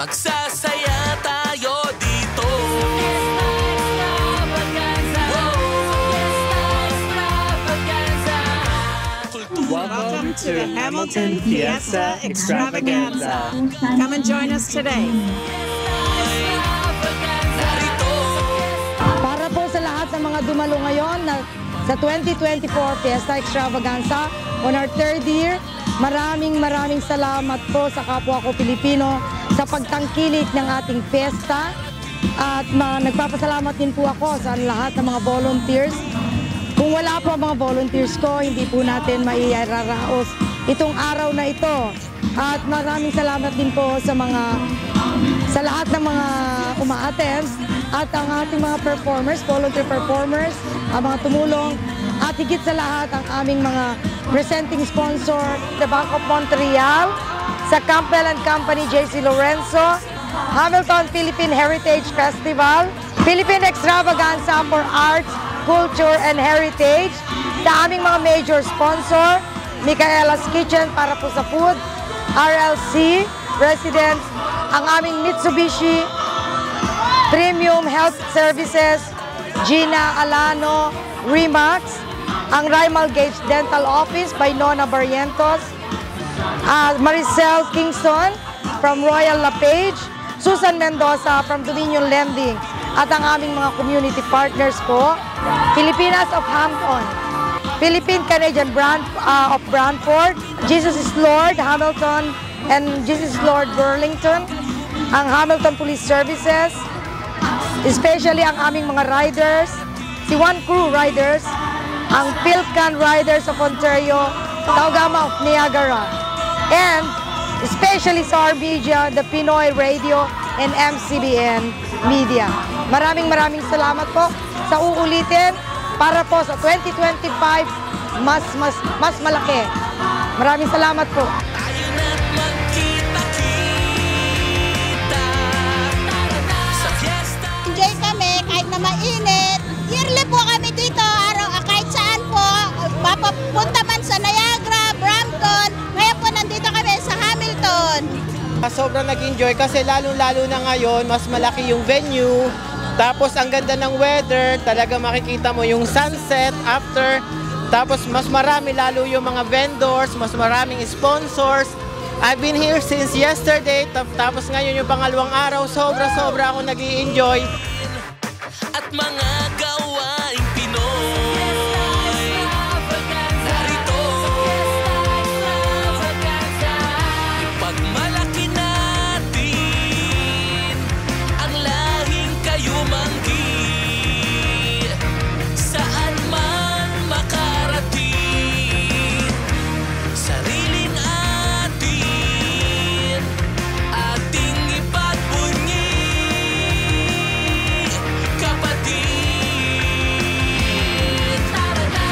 Magsasaya tayo dito. Welcome to the Hamilton Fiesta Extravaganza. Come and join us today. Para po sa lahat ng mga dumalo ngayon sa 2024 Fiesta Extravaganza on our third year, maraming salamat po sa kapwa ko Pilipino sa pagtangkilik ng ating fiesta. At nagpapasalamat din po ako sa lahat ng mga volunteers. Kung wala po ang mga volunteers ko, hindi po natin mairaraos itong araw na ito. At maraming salamat din po sa lahat ng mga uma-attend at ang ating mga performers, volunteer performers, ang mga tumulong, at higit sa lahat ang aming mga presenting sponsor, the Bank of Montreal, sa Campbell & Company, JC Lorenzo, Hamilton Philippine Heritage Festival, Philippine Extravaganza for Arts, Culture and Heritage, sa aming mga major sponsor, Micaela's Kitchen para po sa food, RLC, Residence, ang aming Mitsubishi, Premium Health Services, Gina Alano, Remax, ang Rimal Gage Dental Office by Nona Barrientos, Maricel Kingston from Royal LaPage, Susan Mendoza from Dominion Lending, at ang aming mga community partners po, Filipinas of Hampton, Philippine-Canadian Brand of Brantford, Jesus is Lord Hamilton and Jesus is Lord Burlington, ang Hamilton Police Services, especially ang aming mga riders, si One Crew Riders, ang Philcan Riders of Ontario, Taugama of Niagara, and especially sa RBJ, the Pinoy Radio and MCBN Media. Maraming salamat po sa uulitin para po sa 2025 mas malaki. Maraming salamat po. Enjoy kami kahit na mainit. Yearly po kami dito, kahit saan po. Papunta man sa Niagara, Brampton. Ngayon po nandito kami sa Hamilton. Sobrang nag-enjoy kasi lalo-lalo na ngayon, mas malaki yung venue. Tapos ang ganda ng weather, talaga makikita mo yung sunset after. Tapos mas marami lalo yung mga vendors, mas maraming sponsors. I've been here since yesterday, tapos ngayon yung pangalawang araw, sobra-sobra ako nag-i-enjoy. At mga gawaing Pinoy, narito, ipagmalaki natin ang lahing kayumanggi, saan man makarating, sariling ating ipagbunyi, kapatid.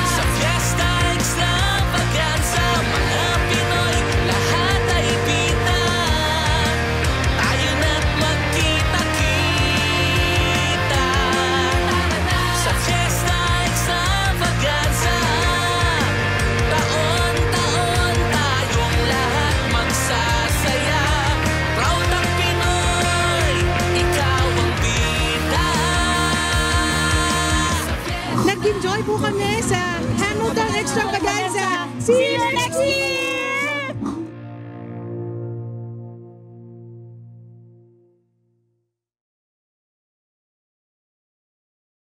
Sa Fiesta Extravaganza, mga Pinoy, lahat ay pita. Tayo na't magkita-kita. Sa Fiesta Extravaganza, taon-taon tayong lahat magsasaya. Proud ang Pinoy, ikaw ang bida. Nag-enjoy po kami sa Hamilton Extravaganza. See you next year!